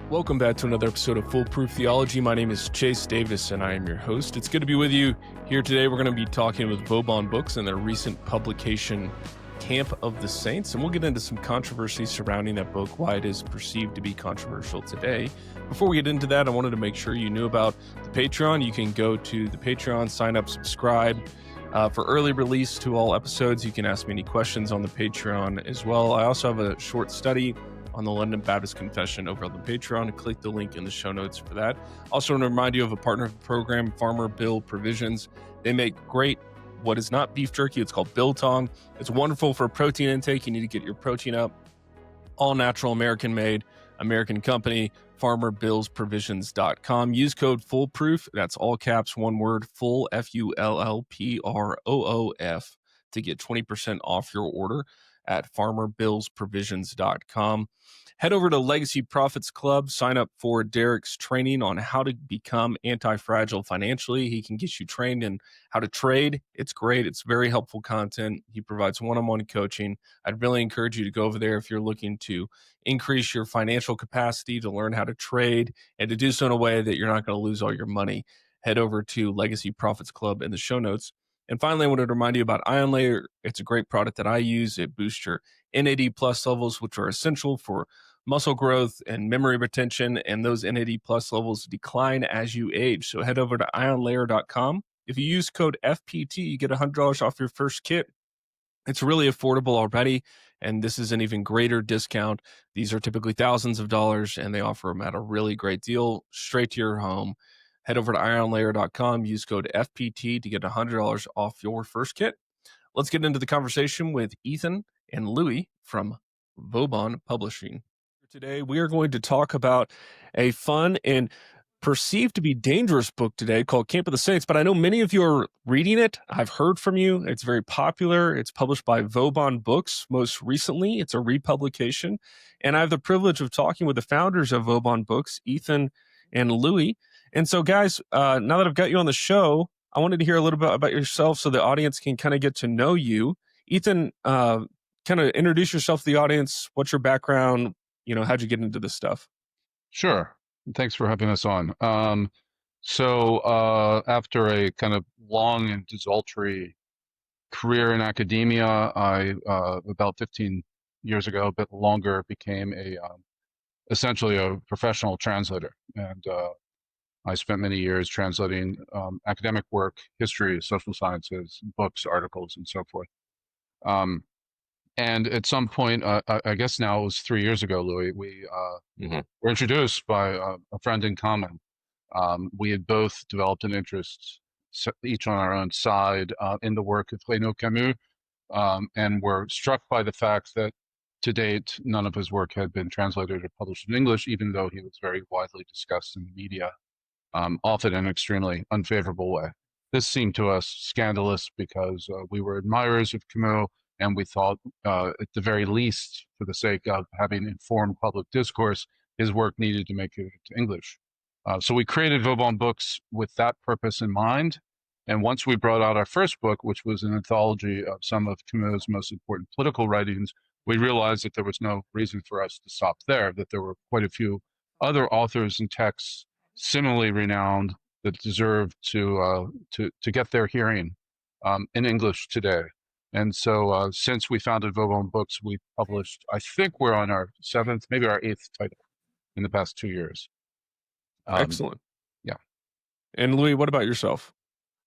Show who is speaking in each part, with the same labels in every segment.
Speaker 1: Welcome back to another episode of Foolproof Theology. My name is Chase Davis, and I am your host. It's good to be with you here today. We're going to be talking with Vauban Books and their recent publication, Camp of the Saints, and we'll get into some controversies surrounding that book, why it is perceived to be controversial today. Before we get into that, I wanted to make sure you knew about the Patreon. You can go to the Patreon, sign up, subscribe for early release to all episodes. You can ask me any questions on the Patreon as well. I also have a short study on the London Baptist Confession over on the Patreon. Click the link in the show notes for that. Also want to remind you of a partner of the program, Farmer Bill Provisions. They make great, what is not beef jerky, it's called biltong. It's wonderful for protein intake. You need to get your protein up. All natural, American made, American company, farmerbillsprovisions.com. Use code FOOLPROOF, that's all caps, one word, full, FULLPROOF, to get 20% off your order at farmerbillsprovisions.com. Head over to Legacy Profits Club, sign up for Derek's training on how to become anti-fragile financially. He can get you trained in how to trade. It's great. It's very helpful content. He provides one-on-one coaching. I'd really encourage you to go over there if you're looking to increase your financial capacity, to learn how to trade, and to do so in a way that you're not going to lose all your money. Head over to Legacy Profits Club in the show notes. And finally, I wanted to remind you about Ion Layer. It's a great product that I use. It boosts your NAD+ levels, which are essential for muscle growth and memory retention, and those NAD+ levels decline as you age. So head over to ionlayer.com. If you use code FPT, you get $100 off your first kit. It's really affordable already, and this is an even greater discount. These are typically thousands of dollars, and they offer them at a really great deal straight to your home. Head over to ionlayer.com, use code FPT to get $100 off your first kit. Let's get into the conversation with Ethan and Louie from Vauban Publishing. Today, we are going to talk about a fun and perceived to be dangerous book today called Camp of the Saints, but I know many of you are reading it. I've heard from you. It's very popular. It's published by Vauban Books most recently. It's a republication, and I have the privilege of talking with the founders of Vauban Books, Ethan and Louie. And so, guys, now that I've got you on the show, I wanted to hear a little bit about yourself so the audience can kind of get to know you. Ethan, kind of introduce yourself to the audience. What's your background? How'd you get into this stuff?
Speaker 2: Sure. Thanks for having us on. So after a kind of long and desultory career in academia, I, about 15 years ago, a bit longer, became essentially a professional translator. And I spent many years translating academic work, history, social sciences, books, articles, and so forth. And at some point, I guess now it was 3 years ago, Louie, we were introduced by a friend in common. We had both developed an interest, each on our own side, in the work of Renaud Camus, and were struck by the fact that to date, none of his work had been translated or published in English, even though he was very widely discussed in the media, often in an extremely unfavorable way. This seemed to us scandalous because we were admirers of Camus, and we thought, at the very least, for the sake of having informed public discourse, his work needed to make it into English. So we created Vauban Books with that purpose in mind. And once we brought out our first book, which was an anthology of some of Camus' most important political writings, we realized that there was no reason for us to stop there, that there were quite a few other authors and texts similarly renowned that deserve to get their hearing in English today. And so since we founded Vauban Books, we published, I think we're on our 7th, maybe our 8th title in the past 2 years.
Speaker 1: Excellent.
Speaker 2: Yeah.
Speaker 1: And Louie, what about yourself?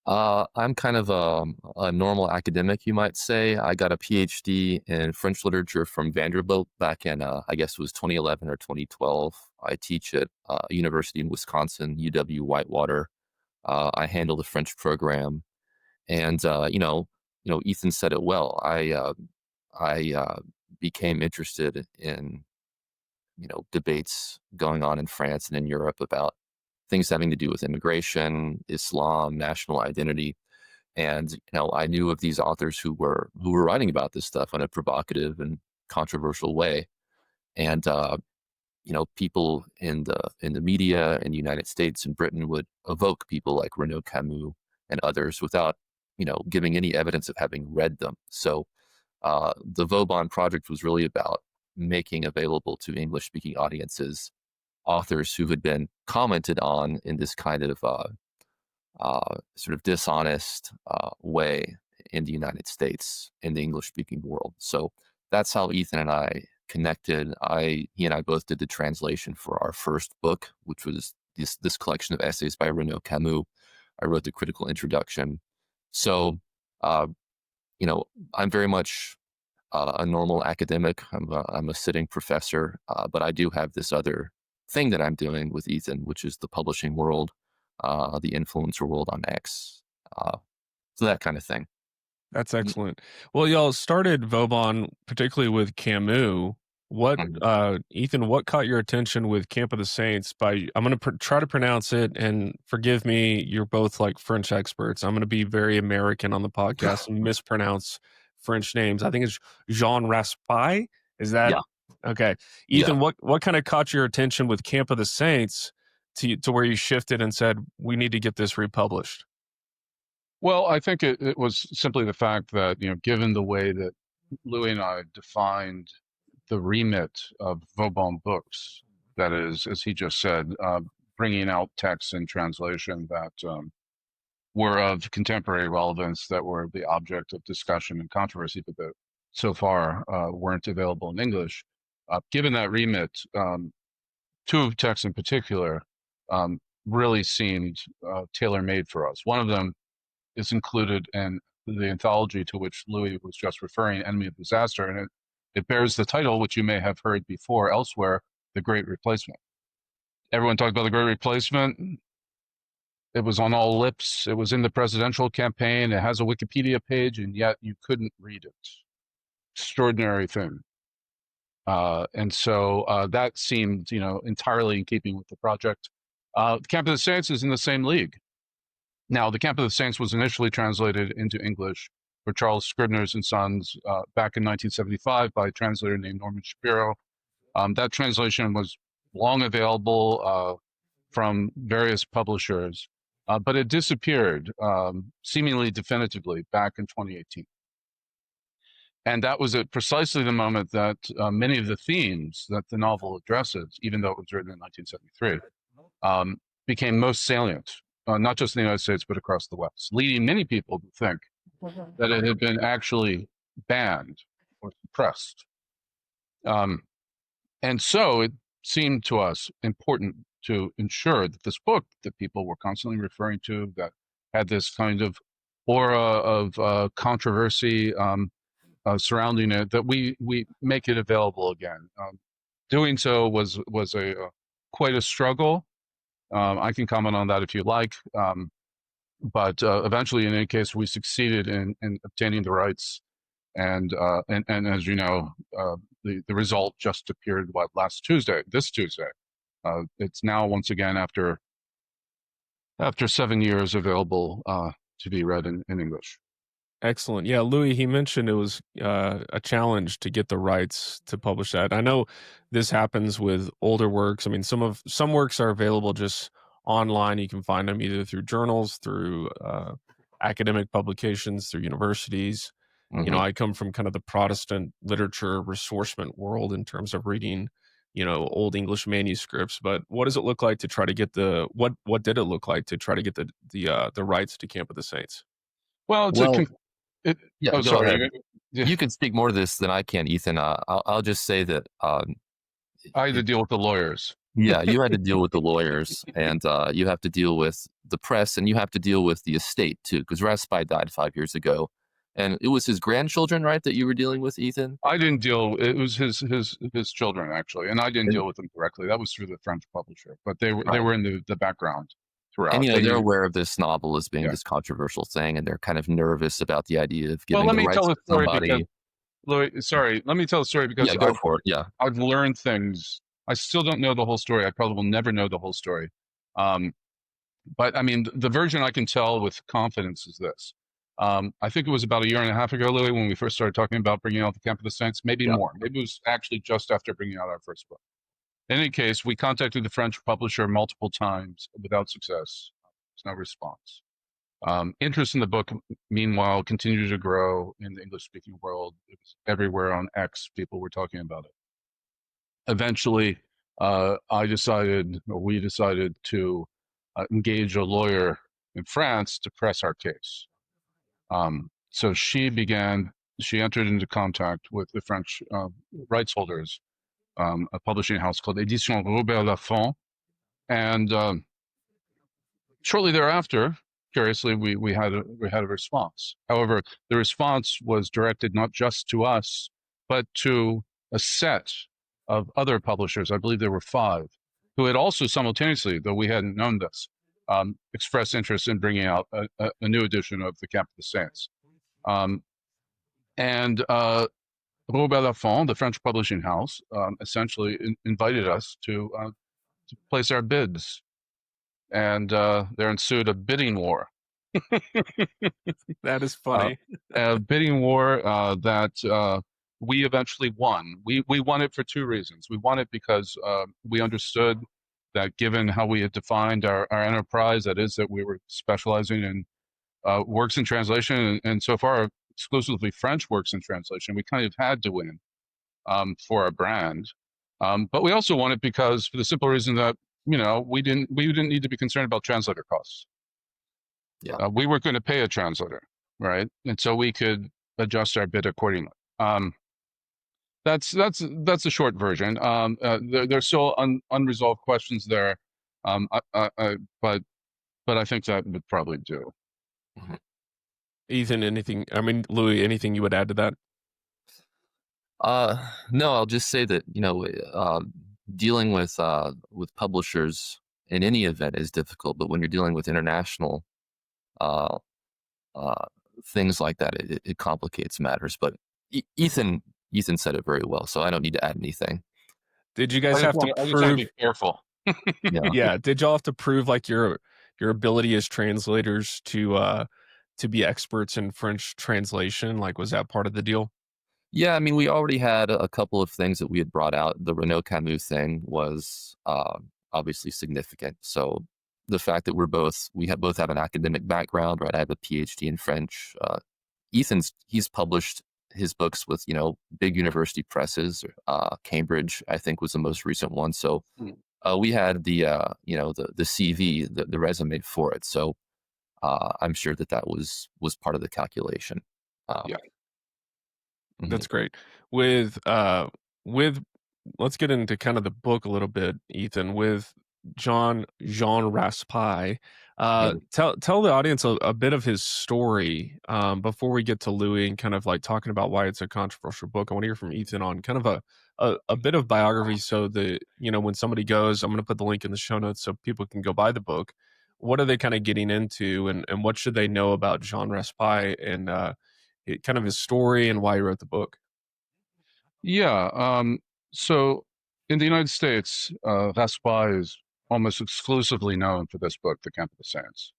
Speaker 3: I'm kind of a normal academic, you might say. I got a PhD in French literature from Vanderbilt back in, I guess it was 2011 or 2012. I teach at a university in Wisconsin, UW-Whitewater. I handle the French program. And, Ethan said it well. I became interested in, debates going on in France and in Europe about things having to do with immigration, Islam, national identity. And, I knew of these authors who were writing about this stuff in a provocative and controversial way. And, people in the media in the United States and Britain would evoke people like Renaud Camus and others without, giving any evidence of having read them. So the Vauban project was really about making available to English-speaking audiences authors who had been commented on in this kind of sort of dishonest way in the United States, in the English-speaking world. So that's how Ethan and I connected. He and I both did the translation for our first book, which was this collection of essays by Renaud Camus. I wrote the critical introduction. So, I'm very much a normal academic. I'm a sitting professor, but I do have this other thing that I'm doing with Ethan, which is the publishing world, the influencer world on X. So that kind of thing.
Speaker 1: That's excellent. Well, y'all started Vauban particularly with Camus. What, Ethan, what caught your attention with Camp of the Saints? I'm going to try to pronounce it, and forgive me, you're both like French experts. I'm going to be very American on the podcast and mispronounce French names. I think it's Jean Raspail. Is that okay? Ethan, what kind of caught your attention with Camp of the Saints to where you shifted and said, we need to get this republished?
Speaker 2: Well, I think it was simply the fact that, given the way that Louie and I defined the remit of Vauban Books, that is, as he just said, bringing out texts in translation that were of contemporary relevance, that were the object of discussion and controversy, but that so far weren't available in English. Given that remit, two texts in particular really seemed tailor-made for us. One of them is included in the anthology to which Louie was just referring, Enemy of Disaster, and it bears the title, which you may have heard before elsewhere, The Great Replacement. Everyone talked about The Great Replacement. It was on all lips. It was in the presidential campaign. It has a Wikipedia page, and yet you couldn't read it. Extraordinary thing. And so that seemed, entirely in keeping with the project. Camp of the Saints is in the same league. Now, the Camp of the Saints was initially translated into English for Charles Scribner's and Sons back in 1975 by a translator named Norman Shapiro. That translation was long available from various publishers, but it disappeared seemingly definitively back in 2018. And that was at precisely the moment that many of the themes that the novel addresses, even though it was written in 1973, became most salient. Not just in the United States, but across the West, leading many people to think that it had been actually banned or suppressed. And so it seemed to us important to ensure that this book that people were constantly referring to, that had this kind of aura of controversy surrounding it, that we make it available again. Doing so was quite a struggle. I can comment on that if you like. But eventually, in any case, we succeeded in obtaining the rights. And as you know, the result just appeared, this Tuesday. It's now, once again, after 7 years, available to be read in English.
Speaker 1: Excellent. Yeah, Louie, he mentioned it was a challenge to get the rights to publish that. I know this happens with older works. I mean, some works are available just online. You can find them either through journals, through academic publications, through universities. I come from kind of the Protestant literature ressourcement world in terms of reading, old English manuscripts. But what does it look like to try to get what did it look like to try to get the rights to Camp of the Saints?
Speaker 2: Well,
Speaker 3: go
Speaker 2: sorry.
Speaker 3: ahead. You can speak more to this than I can, Ethan. I'll just say that
Speaker 2: I had to deal with the lawyers.
Speaker 3: Yeah, you had to deal with the lawyers, and you have to deal with the press, and you have to deal with the estate too, because Raspail died 5 years ago, and it was his grandchildren, right, that you were dealing with, Ethan?
Speaker 2: I didn't deal. It was his children, actually, and I didn't deal with them directly. That was through the French publisher, but they were in the background throughout.
Speaker 3: And they're aware of this novel as being this controversial thing, and they're kind of nervous about the idea of giving the rights to somebody.
Speaker 2: Louis, sorry, let me tell a story because
Speaker 3: go for it. Yeah,
Speaker 2: I've learned things. I still don't know the whole story. I probably will never know the whole story. But I mean, the version I can tell with confidence is this. I think it was about 1.5 years ago, Louis, when we first started talking about bringing out the Camp of the Saints, maybe more. Maybe it was actually just after bringing out our first book. In any case, we contacted the French publisher multiple times without success. There's no response. Interest in the book, meanwhile, continued to grow in the English-speaking world. It was everywhere on X. People were talking about it. Eventually, we decided to engage a lawyer in France to press our case. So she entered into contact with the French rights holders, a publishing house called Éditions Robert Laffont. And shortly thereafter, curiously, we had a response. However, the response was directed not just to us, but to a set of other publishers. I believe there were 5, who had also simultaneously, though we hadn't known this, expressed interest in bringing out a new edition of The Camp of the Saints. And Robert Laffont, the French publishing house, essentially invited us to place our bids. And there ensued a bidding war.
Speaker 1: That is funny.
Speaker 2: A bidding war that we eventually won. We won it for 2 reasons. We won it because we understood that given how we had defined our enterprise, that is, that we were specializing in works in translation, and so far exclusively French works in translation, we kind of had to win for our brand. But we also won it because, for the simple reason that, we didn't need to be concerned about translator costs.
Speaker 3: Yeah.
Speaker 2: We weren't going to pay a translator, right? And so we could adjust our bid accordingly. That's the short version. There's still unresolved questions there, but I think that would probably do.
Speaker 3: Mhm.
Speaker 1: Ethan, Louie, anything you would add to that?
Speaker 3: No, I'll just say that, dealing with publishers in any event is difficult, but when you're dealing with international things like that, it complicates matters. But Ethan said it very well, so I don't need to add anything.
Speaker 1: Did you guys have to
Speaker 2: I just want to
Speaker 1: prove?
Speaker 2: be careful.
Speaker 3: Yeah.
Speaker 1: Yeah. Did y'all have to prove like your ability as translators to be experts in French translation? Like, was that part of the deal?
Speaker 3: Yeah, I mean, we already had a couple of things that we had brought out. The Renaud Camus thing was obviously significant. So the fact that we both have an academic background, right? I have a PhD in French. He's published his books with, big university presses. Cambridge, I think, was the most recent one. So we had the CV, the resume for it. So I'm sure that was part of the calculation.
Speaker 2: Yeah.
Speaker 1: That's great. With let's get into kind of the book a little bit, Ethan, with Jean Raspail. Tell the audience a bit of his story before we get to Louie and kind of like talking about why it's a controversial book. I want to hear from Ethan on kind of a bit of biography, so that when somebody goes, I'm going to put the link in the show notes so people can go buy the book. What are they kind of getting into, and what should they know about Jean Raspail and kind of his story and why he wrote the book?
Speaker 2: Yeah. So in the United States, Raspail is almost exclusively known for this book, The Camp of the Saints.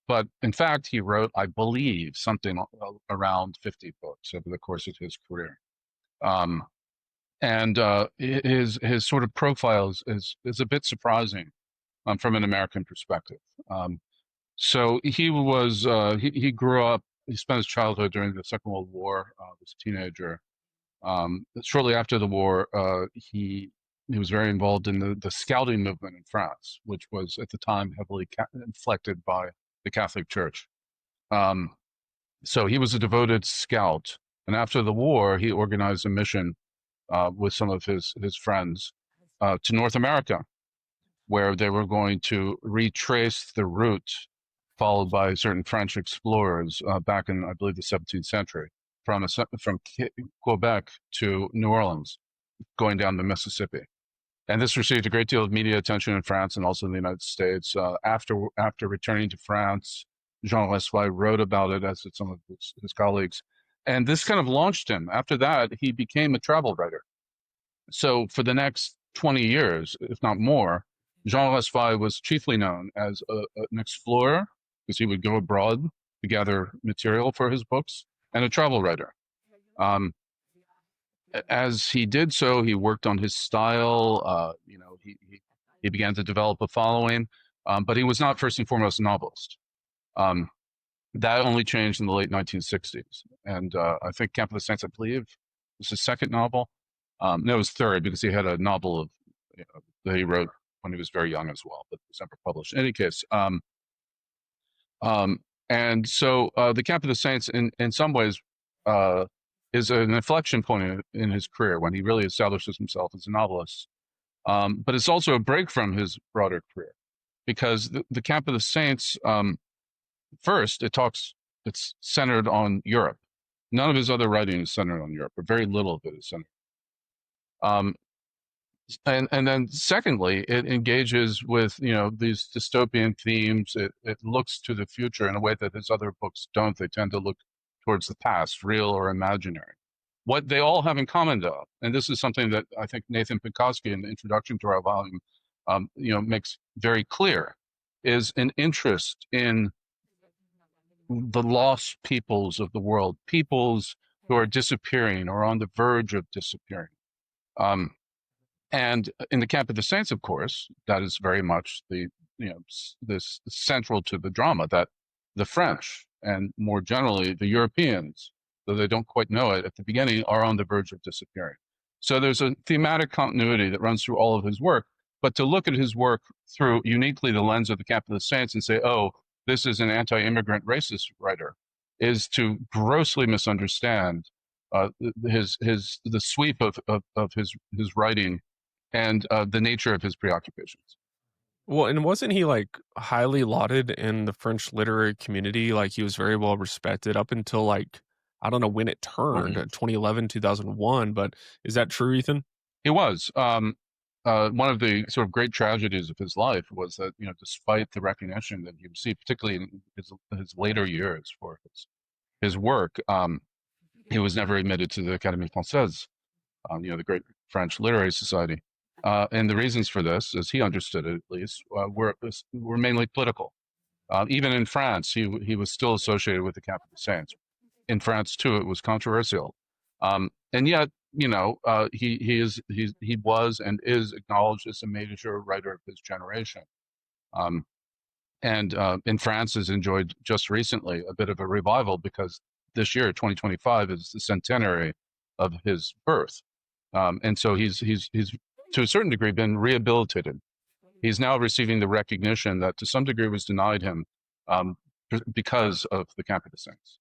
Speaker 2: But in fact, he wrote, I believe, something around 50 books over the course of his career. And his sort of profile is a bit surprising from an American perspective. So he was he grew up. He spent his childhood during the Second World War. Was a teenager. Shortly after the war, he was very involved in the scouting movement in France, which was at the time heavily inflected by the Catholic Church. So he was a devoted scout, and after the war, he organized a mission with some of his friends to North America, where they were going to retrace the route followed by certain French explorers back in, I believe, the 17th century, from Quebec to New Orleans, going down the Mississippi. And this received a great deal of media attention in France and also in the United States. After returning to France, Jean Raspail wrote about it, as did some of his colleagues. And this kind of launched him. After that, he became a travel writer. So for the next 20 years, if not more, Jean Raspail was chiefly known as an explorer, because he would go abroad to gather material for his books, and a travel writer. As he did so, he worked on his style. He began to develop a following, but he was not first and foremost a novelist. That only changed in the late 1960s. And I think Camp of the Saints, I believe, was his second novel. No, it was third, because he had a novel of that he wrote when he was very young as well, but was never published. In any case, and so The Camp of the Saints, in some ways, is an inflection point in his career when he really establishes himself as a novelist. But it's also a break from his broader career, because the Camp of the Saints, first, it's centered on Europe. None of his other writing is centered on Europe, or very little of it is centered. And then secondly, it engages with these dystopian themes. It looks to the future in a way that his other books don't. They tend to look towards the past, real or imaginary. What they all have in common, though, and this is something that I think Nathan Pekoski in the introduction to our volume, makes very clear, is an interest in the lost peoples of the world, peoples who are disappearing or on the verge of disappearing. And in The Camp of the Saints, of course, that is very much this central to the drama, that the French and more generally the Europeans, though they don't quite know it at the beginning, are on the verge of disappearing. So there's a thematic continuity that runs through all of his work. But to look at his work through uniquely the lens of The Camp of the Saints and say, oh, this is an anti-immigrant racist writer, is to grossly misunderstand the sweep of his writing and the nature of his preoccupations.
Speaker 1: Well, and wasn't he like highly lauded in the French literary community? Like he was very well respected up until like, I don't know when it turned, 2011, 2001, but is that true, Ethan?
Speaker 2: It was. One of the sort of great tragedies of his life was that, despite the recognition that he received, particularly in his later years for his work, he was never admitted to the Académie Française, the great French literary society. And the reasons for this, as he understood it at least, were mainly political. Even in France, he was still associated with the Camp of the Saints. In France, too, it was controversial. And yet, he was and is acknowledged as a major writer of his generation. And in France has enjoyed just recently a bit of a revival, because this year, 2025, is the centenary of his birth. And so he's to a certain degree been rehabilitated. He's now receiving the recognition that to some degree was denied him because of the Camp of the Saints.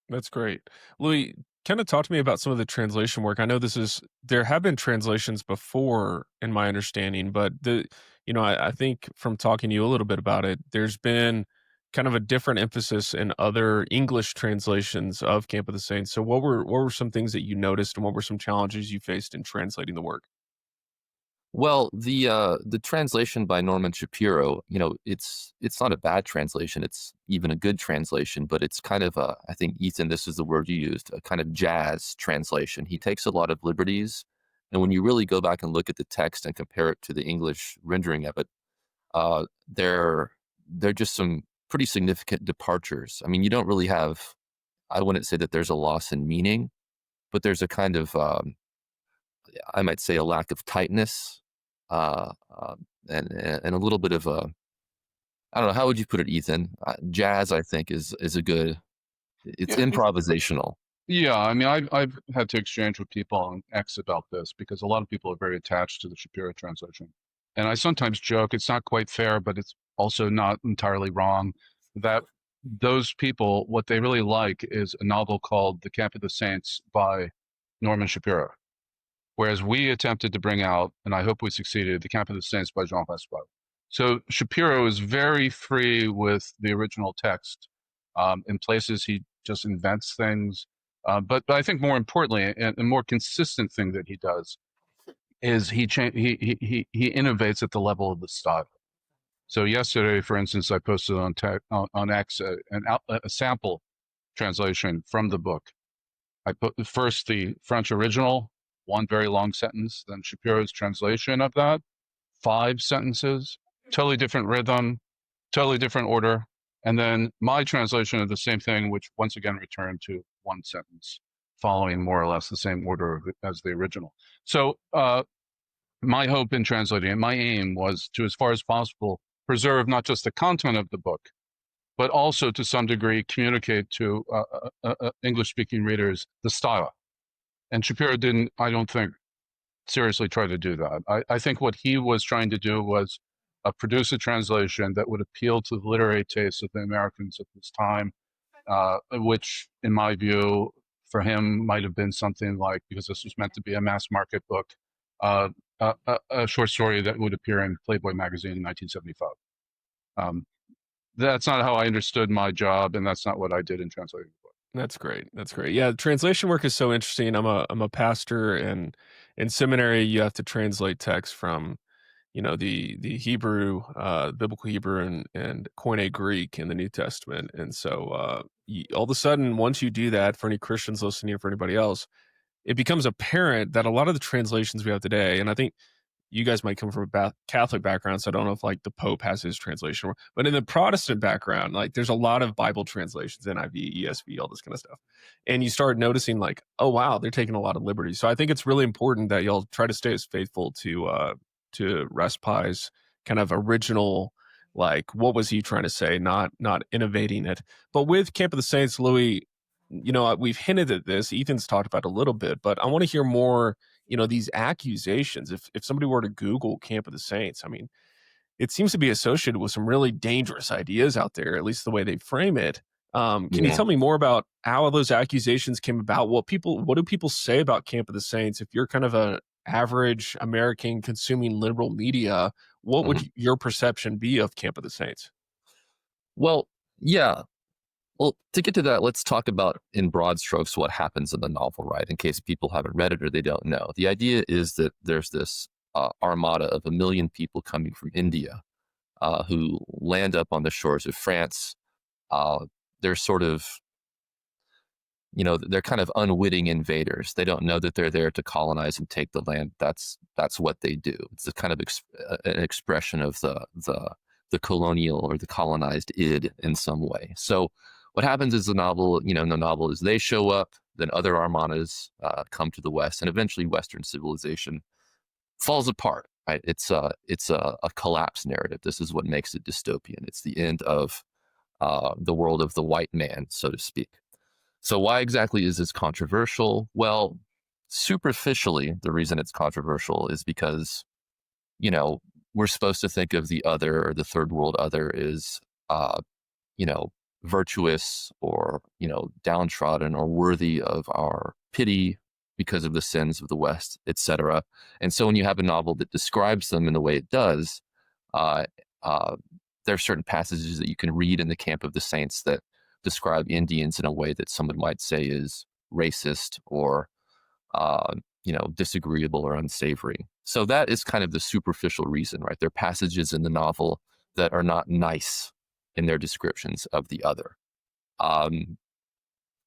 Speaker 1: That's great. Louie, kind of talk to me about some of the translation work. I know there have been translations before in my understanding, but I think from talking to you a little bit about it, there's been kind of a different emphasis in other English translations of Camp of the Saints. So what were some things that you noticed, and what were some challenges you faced in translating the work?
Speaker 3: Well, the translation by Norman Shapiro, it's not a bad translation. It's even a good translation, but it's kind of I think, Ethan, this is the word you used, a kind of jazz translation. He takes a lot of liberties, and when you really go back and look at the text and compare it to the English rendering of it, there are just some pretty significant departures. I mean, you don't really have, I wouldn't say that there's a loss in meaning, but there's a kind of, I might say, a lack of tightness, and a little bit of a, I don't know, how would you put it, Ethan? Jazz, I think, is a good, it's improvisational.
Speaker 2: Yeah, I mean, I've had to exchange with people on X about this, because a lot of people are very attached to the Shapiro translation. And I sometimes joke, it's not quite fair, but it's also not entirely wrong, that those people, what they really like is a novel called The Camp of the Saints by Norman Shapiro. Whereas we attempted to bring out, and I hope we succeeded, The Camp of the Saints by Jean Raspail. So Shapiro is very free with the original text. In places he just invents things. But I think more importantly, and a more consistent thing that he does is he innovates at the level of the style. So yesterday, for instance, I posted on X a sample translation from the book. I put first the French original, one very long sentence, then Shapiro's translation of that, 5 sentences, totally different rhythm, totally different order, and then my translation of the same thing, which once again returned to 1 sentence, following more or less the same order as the original. So my hope in translating it, my aim was to, as far as possible, preserve not just the content of the book, but also to some degree communicate to English-speaking readers the style. And Shapiro didn't, I don't think, seriously try to do that. I think what he was trying to do was produce a translation that would appeal to the literary tastes of the Americans at this time, which, in my view, for him might have been something like, because this was meant to be a mass market book, a short story that would appear in Playboy magazine in 1975. That's not how I understood my job, and that's not what I did in translating the book.
Speaker 1: That's great. That's great. Yeah, translation work is so interesting. I'm a pastor, and in seminary you have to translate text from, the Hebrew, biblical Hebrew, and Koine Greek in the New Testament. And so all of a sudden, once you do that, for any Christians listening, or for anybody else, it becomes apparent that a lot of the translations we have today, and I think you guys might come from a Catholic background, so I don't know if like the Pope has his translation, but in the Protestant background, like there's a lot of Bible translations, NIV, ESV, all this kind of stuff. And you start noticing like, oh wow, they're taking a lot of liberties. So I think it's really important that y'all try to stay as faithful to Raspail's kind of original, like what was he trying to say, not innovating it. But with Camp of the Saints, Louie, we've hinted at this. Ethan's talked about it a little bit, but I want to hear more. These accusations. If somebody were to Google Camp of the Saints, I mean, it seems to be associated with some really dangerous ideas out there, at least the way they frame it. Can you tell me more about how those accusations came about? What do people say about Camp of the Saints? If you're kind of an average American consuming liberal media, what would your perception be of Camp of the Saints?
Speaker 3: Well, yeah. Well, to get to that, let's talk about in broad strokes what happens in the novel, right? In case people haven't read it or they don't know. The idea is that there's this armada of 1 million people coming from India who land up on the shores of France. They're sort of, they're kind of unwitting invaders. They don't know that they're there to colonize and take the land. That's what they do. It's a kind of an expression of the colonial or the colonized id in some way. So what happens is in the novel is they show up, then other armadas come to the West, and eventually Western civilization falls apart. Right? It's a collapse narrative. This is what makes it dystopian. It's the end of the world of the white man, so to speak. So why exactly is this controversial? Well, superficially, the reason it's controversial is because, we're supposed to think of the other, or the third world other, is, virtuous or, downtrodden or worthy of our pity because of the sins of the West, etc. And so when you have a novel that describes them in the way it does, there are certain passages that you can read in the Camp of the Saints that describe Indians in a way that someone might say is racist or, disagreeable or unsavory. So that is kind of the superficial reason, right? There are passages in the novel that are not nice in their descriptions of the other.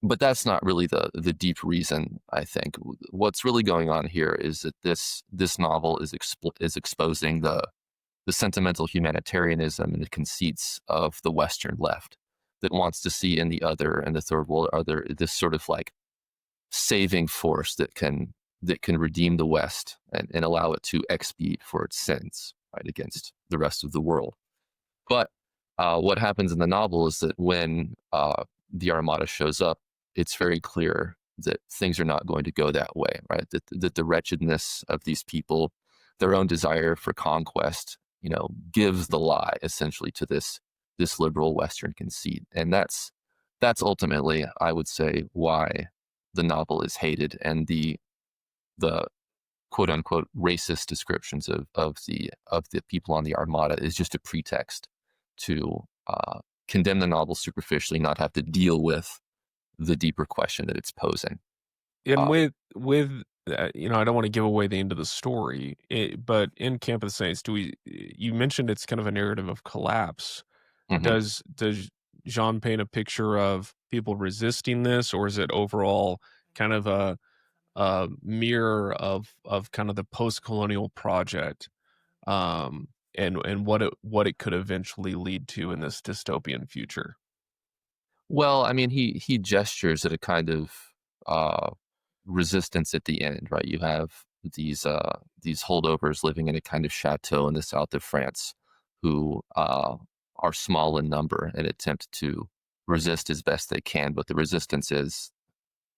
Speaker 3: But that's not really the deep reason, I think. What's really going on here is that this novel is exposing the sentimental humanitarianism and the conceits of the Western left that wants to see in the other and the third world other this sort of like saving force that can redeem the West and allow it to expiate for its sins, right, against the rest of the world. But what happens in the novel is that when the Armada shows up, it's very clear that things are not going to go that way, right? That the wretchedness of these people, their own desire for conquest, gives the lie essentially to this liberal Western conceit. And that's ultimately, I would say, why the novel is hated, and the quote unquote racist descriptions of the people on the Armada is just a pretext to condemn the novel superficially, not have to deal with the deeper question that it's posing.
Speaker 1: And with I don't want to give away the end of the story, but in Camp of the Saints, you mentioned it's kind of a narrative of collapse.
Speaker 2: Mm-hmm.
Speaker 1: Does Jean paint a picture of people resisting this, or is it overall kind of a mirror of kind of the post-colonial project, and what it could eventually lead to in this dystopian future?
Speaker 3: Well, I mean, he gestures at a kind of resistance at the end, right? You have these holdovers living in a kind of chateau in the south of France who are small in number and attempt to resist as best they can, but the resistance is,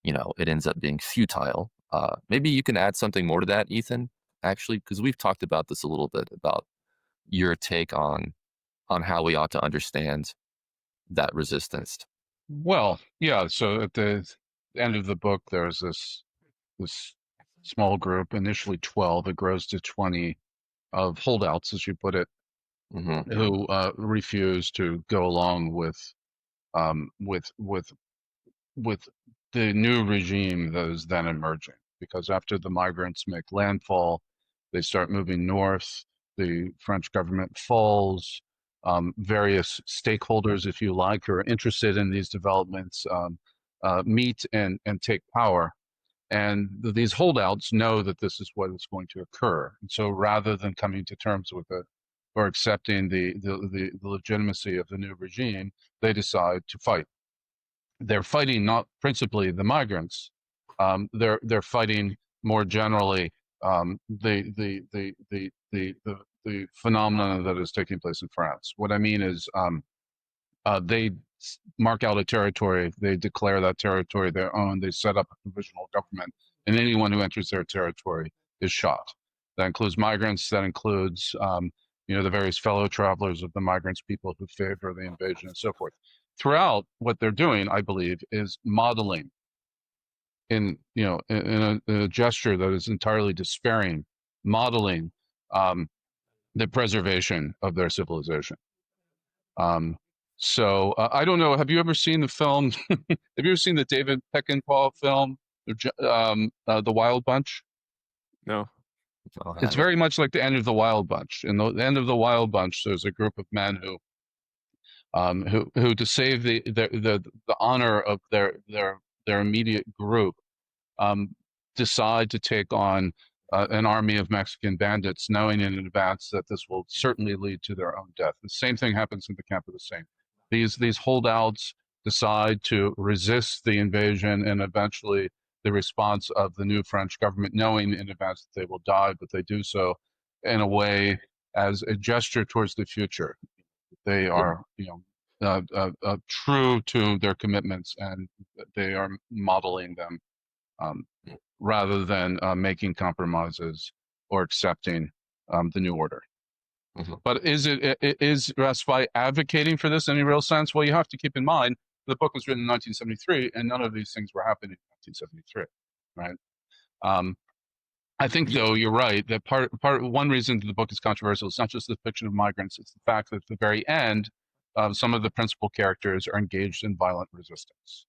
Speaker 3: it ends up being futile. Maybe you can add something more to that, Ethan, actually, because we've talked about this a little bit, about your take on how we ought to understand that resistance.
Speaker 2: Well, yeah. So at the end of the book, there's this small group, initially 12, it grows to 20 of holdouts, as you put it, who refuse to go along with the new regime that is then emerging. Because after the migrants make landfall, they start moving north. The French government falls. Various stakeholders, if you like, who are interested in these developments meet and take power. And these holdouts know that this is what is going to occur. And so rather than coming to terms with it or accepting the legitimacy of the new regime, they decide to fight. They're fighting not principally the migrants. They're fighting more generally the phenomenon that is taking place in France. What I mean is they mark out a territory, they declare that territory their own, they set up a provisional government, and anyone who enters their territory is shot. That includes migrants, that includes the various fellow travelers of the migrants, people who favor the invasion and so forth. Throughout, what they're doing, I believe, is modeling in a gesture that is entirely despairing, modeling the preservation of their civilization. So I don't know. Have you ever seen the film? Have you ever seen the David Peckinpah film, The Wild Bunch?
Speaker 1: No.
Speaker 2: It's very much like the end of the Wild Bunch. In the end of the Wild Bunch, there's a group of men who to save the honor of their immediate group, decide to take on an army of Mexican bandits, knowing in advance that this will certainly lead to their own death. The same thing happens in the Camp of the Saint. These holdouts decide to resist the invasion and eventually the response of the new French government, knowing in advance that they will die, but they do so in a way as a gesture towards the future. They are, true to their commitments, and they are modeling them rather than making compromises or accepting the new order. But is Raspail advocating for this in any real sense? Well, you have to keep in mind the book was written in 1973, and none of these things were happening in 1973, right? I think, though, you're right that one reason the book is controversial is not just the fiction of migrants; it's the fact that at the very end, some of the principal characters are engaged in violent resistance,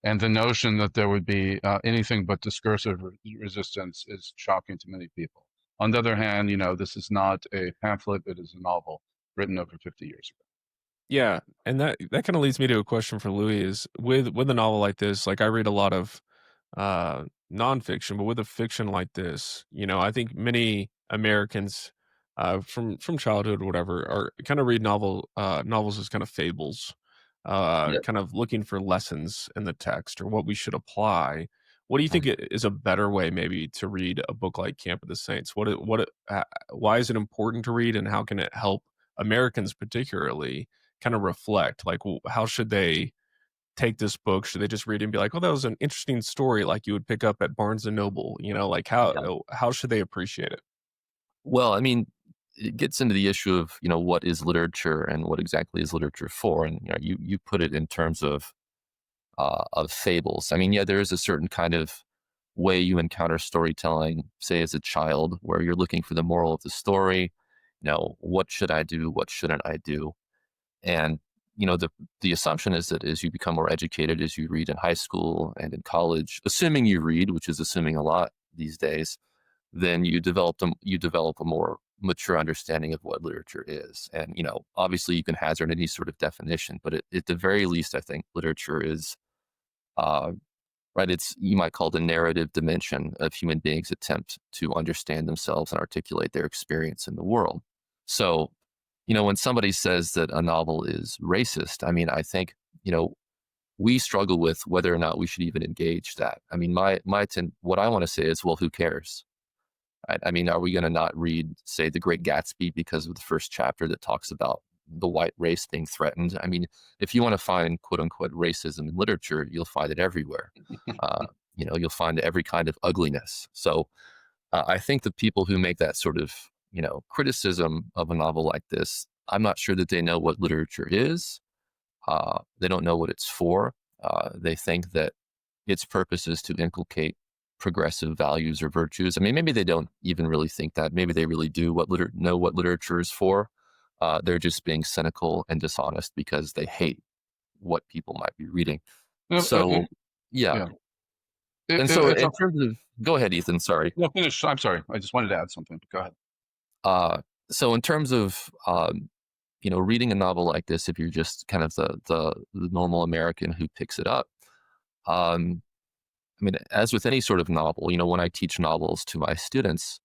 Speaker 2: and the notion that there would be anything but discursive resistance is shocking to many people. On the other hand, this is not a pamphlet; it is a novel written over 50 years ago.
Speaker 1: Yeah, and that kind of leads me to a question for Louie: is with a novel like this, like I read a lot of nonfiction, but with a fiction like this, I think many Americans from childhood or whatever are kind of read novels as kind of fables, kind of looking for lessons in the text or what we should apply. What do you think is a better way maybe to read a book like Camp of the Saints? Why is it important to read, and how can it help Americans particularly kind of reflect? Like, how should they take this book? Should they just read it and be like, oh, that was an interesting story, like you would pick up at Barnes and Noble? Like how should they appreciate it?
Speaker 3: Well, I mean, it gets into the issue of, what is literature and what exactly is literature for? And you put it in terms of fables. I mean, yeah, there is a certain kind of way you encounter storytelling, say as a child, where you're looking for the moral of the story. What should I do? What shouldn't I do? And the assumption is that as you become more educated, as you read in high school and in college, assuming you read, which is assuming a lot these days, then you develop a more mature understanding of what literature is. And obviously you can hazard any sort of definition, but at the very least, I think literature is right. It's, you might call, the narrative dimension of human beings' attempt to understand themselves and articulate their experience in the world. So, when somebody says that a novel is racist, I mean, I think, we struggle with whether or not we should even engage that. I mean, what I want to say is, well, who cares? Right? I mean, are we going to not read, say, The Great Gatsby because of the first chapter that talks about the white race being threatened? I mean, if you want to find quote unquote racism in literature, you'll find it everywhere. you'll find every kind of ugliness. So I think the people who make that sort of, criticism of a novel like this, I'm not sure that they know what literature is. They don't know what it's for. They think that its purpose is to inculcate progressive values or virtues. I mean, maybe they don't even really think that. Maybe they really do know what literature is for. They're just being cynical and dishonest because they hate what people might be reading. So, yeah.
Speaker 2: Yeah.
Speaker 3: And so in terms of, go ahead, Ethan, sorry.
Speaker 2: No, finish. I'm sorry. I just wanted to add something. Go ahead.
Speaker 3: So in terms of, reading a novel like this, if you're just kind of the normal American who picks it up, I mean, as with any sort of novel, when I teach novels to my students,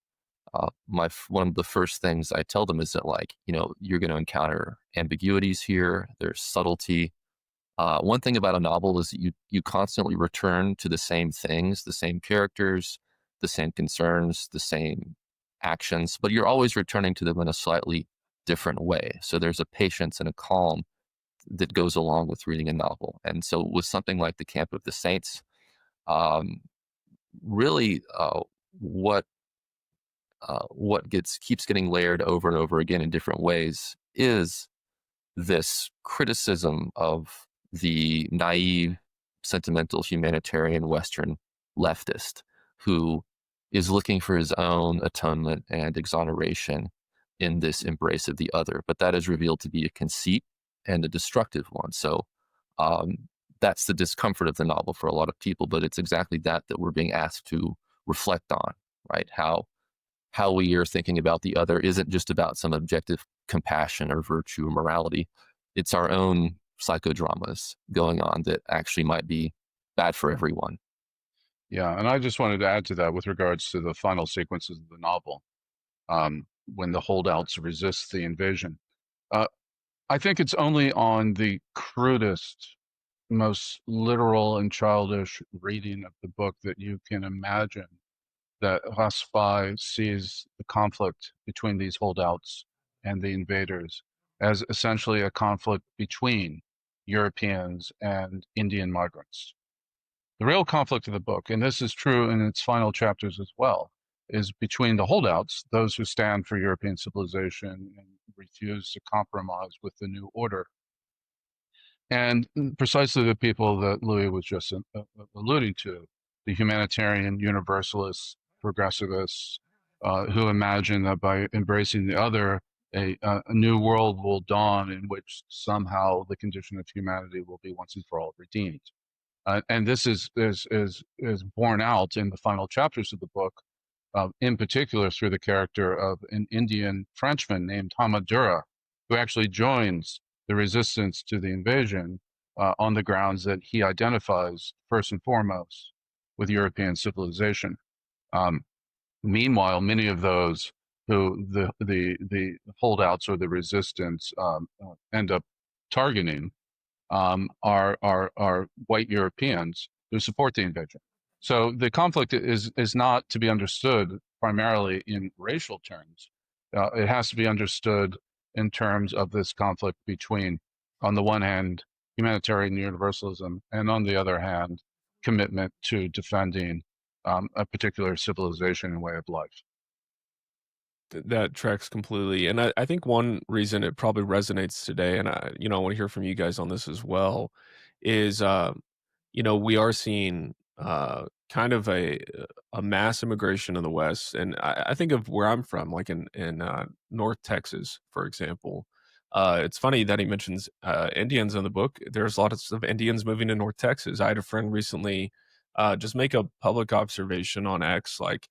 Speaker 3: one of the first things I tell them is that, like, you're going to encounter ambiguities here. There's subtlety. One thing about a novel is that you constantly return to the same things, the same characters, the same concerns, the same actions, but you're always returning to them in a slightly different way. So there's a patience and a calm that goes along with reading a novel. And so with something like The Camp of the Saints, really what keeps getting layered over and over again in different ways is this criticism of the naive, sentimental, humanitarian Western leftist who is looking for his own atonement and exoneration in this embrace of the other. But that is revealed to be a conceit and a destructive one. So that's the discomfort of the novel for a lot of people, but it's exactly that we're being asked to reflect on, right? How we are thinking about the other isn't just about some objective compassion or virtue or morality. It's our own psychodramas going on that actually might be bad for everyone.
Speaker 2: Yeah, and I just wanted to add to that with regards to the final sequences of the novel, when the holdouts resist the invasion. I think it's only on the crudest, most literal and childish reading of the book that you can imagine that Raspail sees the conflict between these holdouts and the invaders as essentially a conflict between Europeans and Indian migrants. The real conflict of the book, and this is true in its final chapters as well, is between the holdouts, those who stand for European civilization and refuse to compromise with the new order, and precisely the people that Louie was just alluding to, the humanitarian, universalists, progressivists, who imagine that by embracing the other, a new world will dawn in which somehow the condition of humanity will be once and for all redeemed. And this is borne out in the final chapters of the book, in particular through the character of an Indian Frenchman named Hamadura, who actually joins the resistance to the invasion on the grounds that he identifies first and foremost with European civilization. Meanwhile, many of those who the holdouts or the resistance end up targeting are white Europeans who support the invasion. So the conflict is not to be understood primarily in racial terms. It has to be understood in terms of this conflict between, on the one hand, humanitarian universalism, and on the other hand, commitment to defending a particular civilization and way of life.
Speaker 1: That tracks completely. And I think one reason it probably resonates today, and I want to hear from you guys on this as well, is, we are seeing kind of a mass immigration in the West. And I think of where I'm from, like in North Texas, for example. It's funny that he mentions Indians in the book. There's lots of Indians moving to North Texas. I had a friend recently just make a public observation on X, like,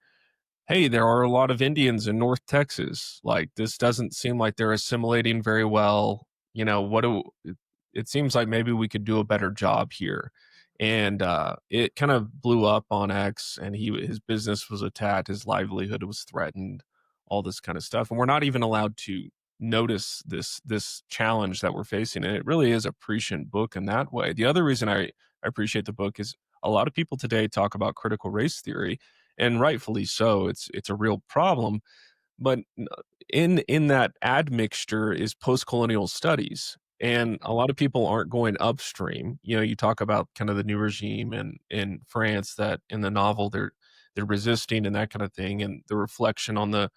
Speaker 1: hey, there are a lot of Indians in North Texas. Like, this doesn't seem like they're assimilating very well. It seems like maybe we could do a better job here. And it kind of blew up on X, and his business was attacked, his livelihood was threatened, all this kind of stuff. And we're not even allowed to notice this challenge that we're facing. And it really is a prescient book in that way. The other reason I appreciate the book is a lot of people today talk about critical race theory, and rightfully so. It's a real problem, but in that admixture is post-colonial studies. And a lot of people aren't going upstream. You talk about kind of the new regime in France that in the novel they're resisting and that kind of thing, and the reflection on the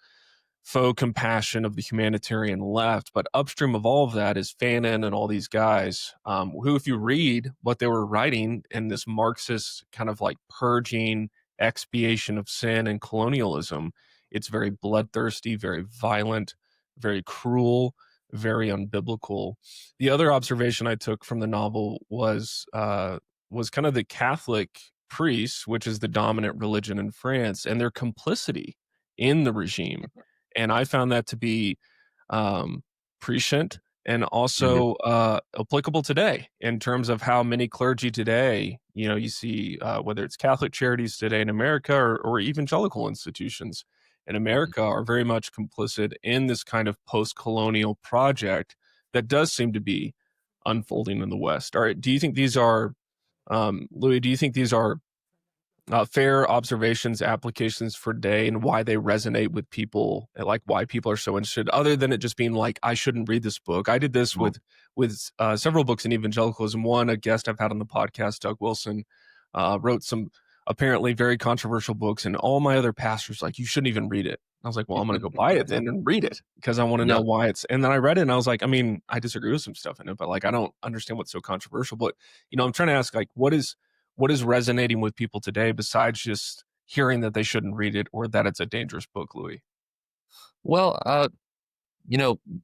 Speaker 1: faux compassion of the humanitarian left. But upstream of all of that is Fanon and all these guys, who, if you read what they were writing in this Marxist kind of like purging, expiation of sin and colonialism, it's very bloodthirsty, very violent, very cruel, very unbiblical. The other observation I took from the novel was kind of the Catholic priests, which is the dominant religion in France, and their complicity in the regime. And I found that to be prescient and also applicable today in terms of how many clergy today, you see whether it's Catholic charities today in America or evangelical institutions in America are very much complicit in this kind of post-colonial project that does seem to be unfolding in the West. All right, do you think these are, Louis, do you think these are fair observations, applications for today, and why they resonate with people, and like why people are so interested, other than it just being like, I shouldn't read this book? I did this with several books in evangelicalism. One, a guest I've had on the podcast, Doug Wilson, wrote some apparently very controversial books, and all my other pastors like, you shouldn't even read it. I was like, well, I'm going to go buy it then and read it because I want to know why it's. And then I read it and I was like, I mean, I disagree with some stuff in it, but like, I don't understand what's so controversial. But I'm trying to ask, like, what is resonating with people today besides just hearing that they shouldn't read it or that it's a dangerous book, Louis?
Speaker 3: Well,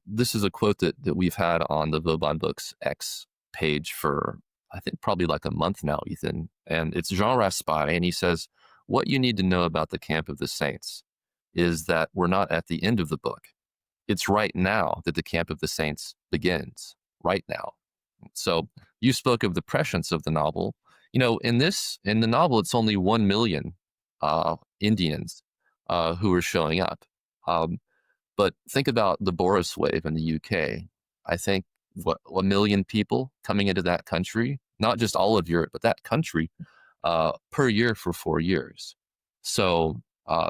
Speaker 3: this is a quote that we've had on the Vauban Books X page for, I think, probably like a month now, Ethan. And it's Jean Raspail, and he says, what you need to know about the camp of the saints is that we're not at the end of the book. It's right now that the camp of the saints begins, right now. So you spoke of the prescience of the novel. In the novel, it's only 1 million Indians who are showing up. But think about the Boris wave in the UK. I think, 1 million people coming into that country, not just all of Europe, but that country, per year for 4 years. So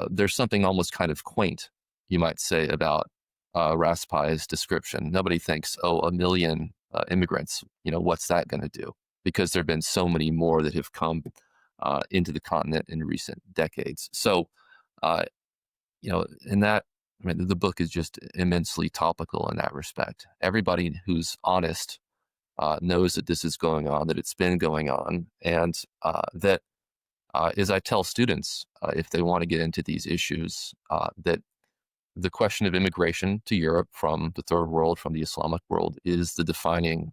Speaker 3: there's something almost kind of quaint, you might say, about Raspail's description. Nobody thinks, 1 million immigrants, what's that going to do? Because there have been so many more that have come into the continent in recent decades. So, in that, the book is just immensely topical in that respect. Everybody who's honest knows that this is going on, that it's been going on, and that, as I tell students, if they want to get into these issues, that the question of immigration to Europe from the third world, from the Islamic world, is the defining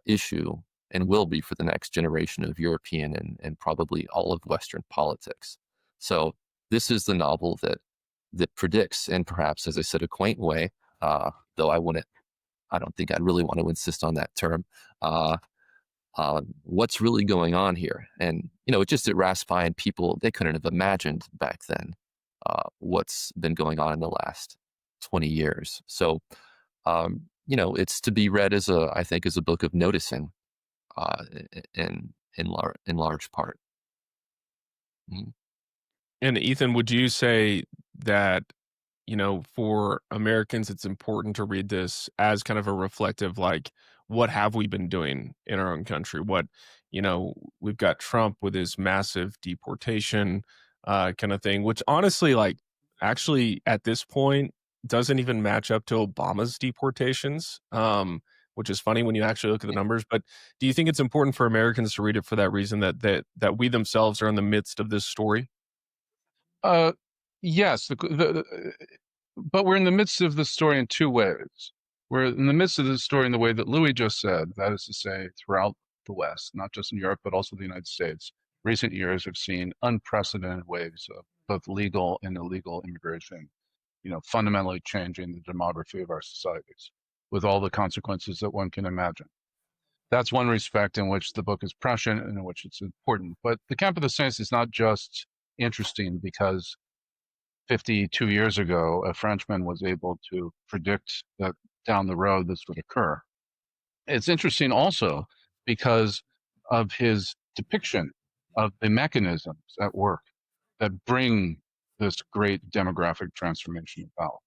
Speaker 3: issue and will be for the next generation of European and probably all of Western politics. So this is the novel that predicts, and perhaps, as I said, a quaint way, though I don't think I'd really want to insist on that term, what's really going on here. And, just at Raspail and people, they couldn't have imagined back then what's been going on in the last 20 years. So, it's to be read as a book of noticing in large part. Mm-hmm.
Speaker 1: And Ethan, would you say that, for Americans, it's important to read this as kind of a reflective, like, what have we been doing in our own country? What, we've got Trump with his massive deportation kind of thing, which honestly, like, actually at this point doesn't even match up to Obama's deportations, which is funny when you actually look at the numbers. But do you think it's important for Americans to read it for that reason, that we themselves are in the midst of this story?
Speaker 2: Yes, but we're in the midst of the story in two ways. We're in the midst of the story in the way that Louie just said, that is to say, throughout the West, not just in Europe, but also the United States. Recent years have seen unprecedented waves of both legal and illegal immigration, fundamentally changing the demography of our societies with all the consequences that one can imagine. That's one respect in which the book is prescient and in which it's important. But the Camp of the Saints is not just interesting because 52 years ago, a Frenchman was able to predict that down the road this would occur. It's interesting also because of his depiction of the mechanisms at work that bring this great demographic transformation about.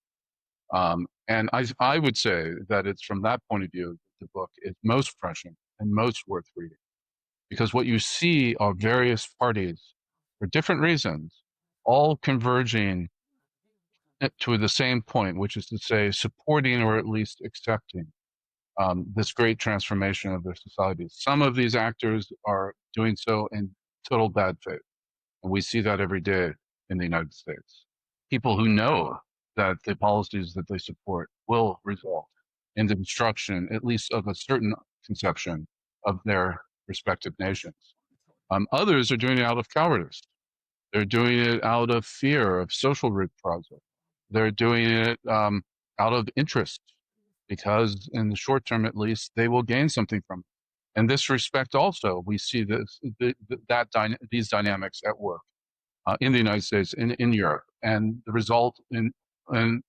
Speaker 2: And I would say that it's from that point of view the book is most prescient and most worth reading, because what you see are various parties for different reasons, all converging to the same point, which is to say supporting or at least accepting this great transformation of their societies. Some of these actors are doing so in total bad faith. And we see that every day in the United States. People who know that the policies that they support will result in the destruction, at least of a certain conception of their respective nations. Others are doing it out of cowardice. They're doing it out of fear of social reprisal. They're doing it out of interest, because in the short term, at least, they will gain something from it. In this respect, also, we see these dynamics at work in the United States, in Europe, and the result in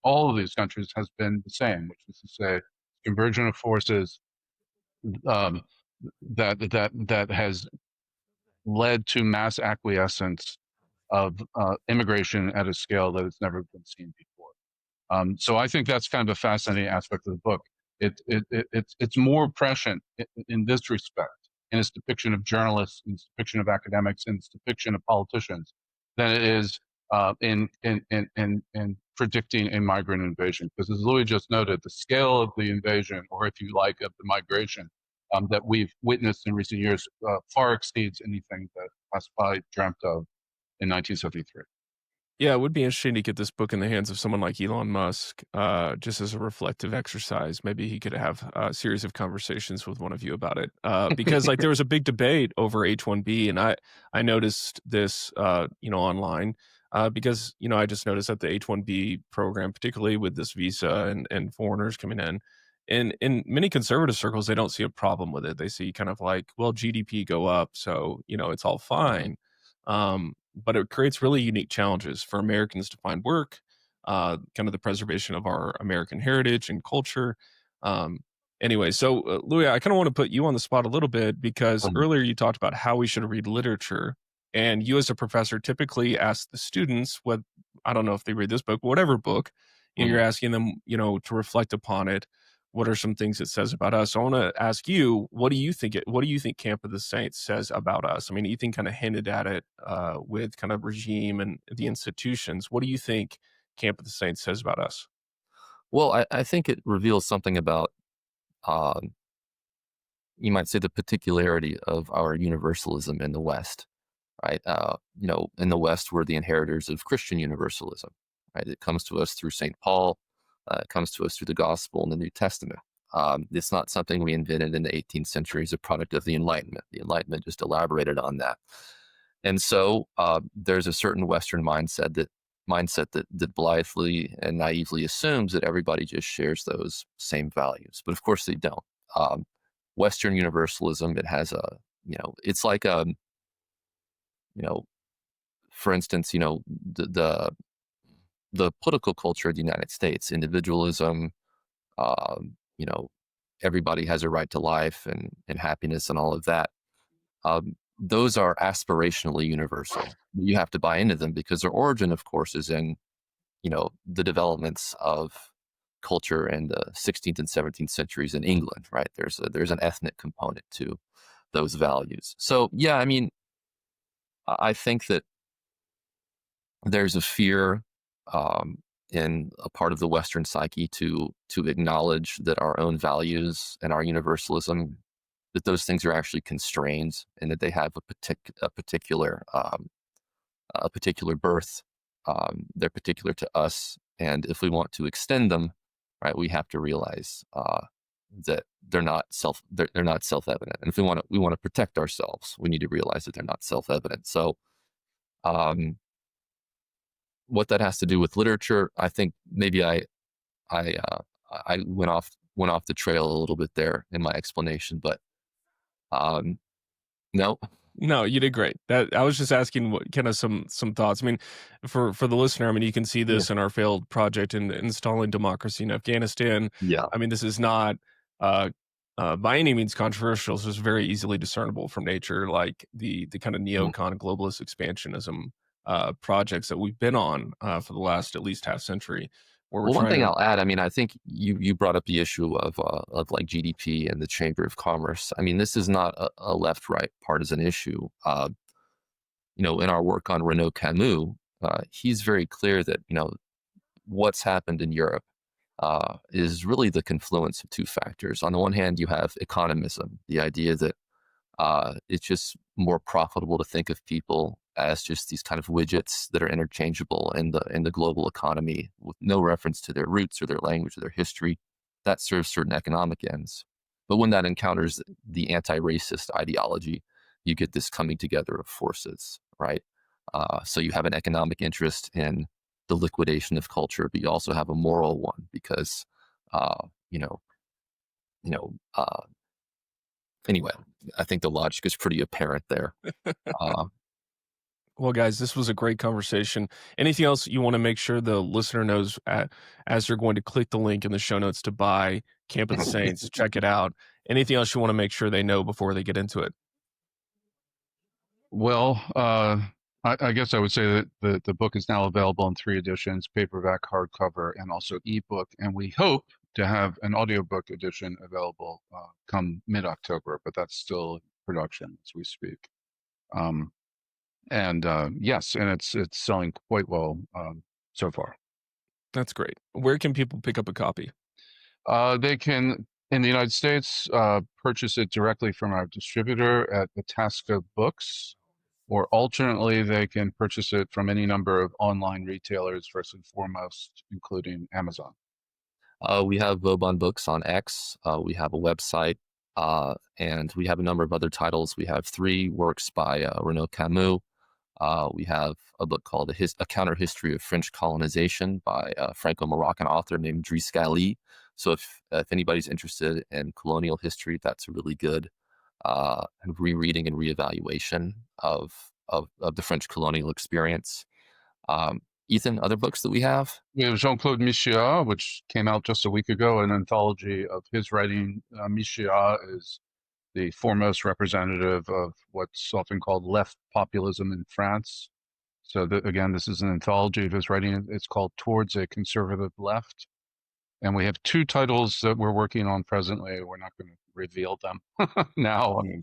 Speaker 2: all of these countries has been the same, which is to say, convergence of forces um, that has led to mass acquiescence of immigration at a scale that has never been seen before. So I think that's kind of a fascinating aspect of the book. It's more prescient in this respect, in its depiction of journalists, in its depiction of academics, in its depiction of politicians, than it is in predicting a migrant invasion. Because as Louie just noted, the scale of the invasion, or if you like, of the migration that we've witnessed in recent years far exceeds anything that Raspail dreamt of in 1973.
Speaker 1: Yeah, it would be interesting to get this book in the hands of someone like Elon Musk, just as a reflective exercise. Maybe he could have a series of conversations with one of you about it, because like there was a big debate over H-1B, and I noticed this, online, because I just noticed that the H-1B program, particularly with this visa and foreigners coming in many conservative circles, they don't see a problem with it. They see kind of like, well, GDP go up, so it's all fine. But it creates really unique challenges for Americans to find work, kind of the preservation of our American heritage and culture. Um, anyway, so Louis, I kind of want to put you on the spot a little bit, because earlier you talked about how we should read literature, and you as a professor typically ask the students what, I don't know if they read this book, whatever book, you're asking them, to reflect upon it. What are some things it says about us? So I want to ask you, what do you think Camp of the Saints says about us? I mean, Ethan kind of hinted at it with kind of regime and the institutions. What do you think Camp of the Saints says about us?
Speaker 3: Well, I think it reveals something about, you might say, the particularity of our universalism in the West, right? In the West, we're the inheritors of Christian universalism, right? It comes to us through St. Paul. It comes to us through the Gospel and the New Testament. It's not something we invented in the 18th century as a product of the Enlightenment. The Enlightenment just elaborated on that. And so there's a certain Western mindset that blithely and naively assumes that everybody just shares those same values. But of course they don't. Western universalism, it has it's like for instance, the political culture of the United States, individualism, everybody has a right to life and happiness and all of that. Those are aspirationally universal. You have to buy into them because their origin, of course, is in, the developments of culture in the 16th and 17th centuries in England, right? There's an ethnic component to those values. So, yeah, I mean, I think that there's a fear in a part of the Western psyche to acknowledge that our own values and our universalism, that those things are actually constrained, and that they have a particular birth. They're particular to us, and if we want to extend them, right, we have to realize that they're not self-evident. And if we want to protect ourselves, we need to realize that they're not self-evident. So, what that has to do with literature, I think maybe I went off the trail a little bit there in my explanation, but no.
Speaker 1: No, you did great. That I was just asking what kind of some thoughts. I mean, for the listener, I mean, you can see this in our failed project in installing democracy in Afghanistan.
Speaker 3: Yeah.
Speaker 1: I mean, this is not by any means controversial. This is very easily discernible from nature, like the kind of neocon globalist expansionism projects that we've been on for the last at least half century. where we're
Speaker 3: Well, one
Speaker 1: trying
Speaker 3: thing
Speaker 1: to.
Speaker 3: I'll add, I mean, I think you brought up the issue of like GDP and the Chamber of Commerce. I mean, this is not a left-right partisan issue. In our work on Renaud Camus, he's very clear that, what's happened in Europe is really the confluence of two factors. On the one hand, you have economism, the idea that it's just more profitable to think of people as just these kind of widgets that are interchangeable in the global economy with no reference to their roots or their language or their history. That serves certain economic ends. But when that encounters the anti-racist ideology, you get this coming together of forces, right? So you have an economic interest in the liquidation of culture, but you also have a moral one because, anyway, I think the logic is pretty apparent there.
Speaker 1: Well, guys, this was a great conversation. Anything else you want to make sure the listener knows as they're going to click the link in the show notes to buy Camp of the Saints, check it out? Anything else you want to make sure they know before they get into it?
Speaker 2: Well, I guess I would say that the book is now available in 3 editions, paperback, hardcover, and also ebook. And we hope to have an audiobook edition available come mid-October, but that's still production as we speak. Yes, and it's selling quite well so far.
Speaker 1: That's great. Where can people pick up a copy?
Speaker 2: They can, in the United States, purchase it directly from our distributor at Itasca Books, or alternately, they can purchase it from any number of online retailers, first and foremost, including Amazon.
Speaker 3: We have Vauban Books on X. We have a website, and we have a number of other titles. We have 3 works by Renaud Camus. We have a book called A Counter History of French Colonization by a Franco-Moroccan author named Driss Ghali. So if anybody's interested in colonial history, that's a really good rereading and reevaluation of the French colonial experience. Ethan, other books that we have?
Speaker 2: We have Jean-Claude Michéa, which came out just a week ago, an anthology of his writing. Michéa is the foremost representative of what's often called left populism in France. So again, this is an anthology of his writing. It's called Towards a Conservative Left. And we have 2 titles that we're working on presently. We're not going to reveal them now. I mean,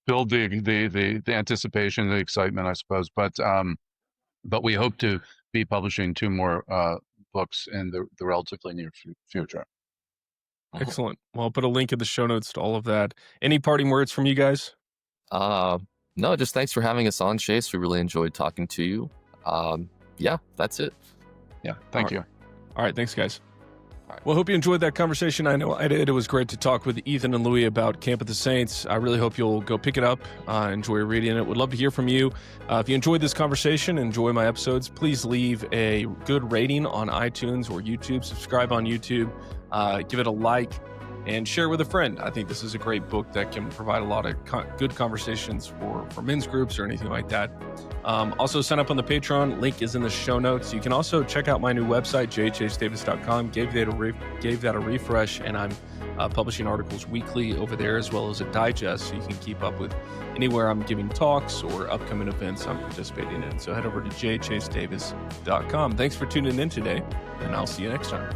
Speaker 2: build the anticipation, the excitement, I suppose. But we hope to be publishing 2 more books in the relatively near future.
Speaker 1: Excellent. Well, I'll put a link in the show notes to all of that. Any parting words from you guys?
Speaker 3: No, just thanks for having us on, Chase. We really enjoyed talking to you. Yeah, that's it.
Speaker 2: Yeah, thank you.
Speaker 1: All right, thanks, guys. Well, hope you enjoyed that conversation. I know I did. It was great to talk with Ethan and Louie about Camp of the Saints. I really hope you'll go pick it up, enjoy reading it. Would love to hear from you. If you enjoyed this conversation, enjoy my episodes, please leave a good rating on iTunes or YouTube. Subscribe on YouTube. Give it a like and share with a friend. I think this is a great book that can provide a lot of good conversations for men's groups or anything like that. Also, sign up on the Patreon. Link is in the show notes. You can also check out my new website, jhdavis.com. Gave that a refresh, and I'm publishing articles weekly over there as well as a digest, so you can keep up with anywhere I'm giving talks or upcoming events I'm participating in. So head over to jhdavis.com. Thanks for tuning in today, and I'll see you next time.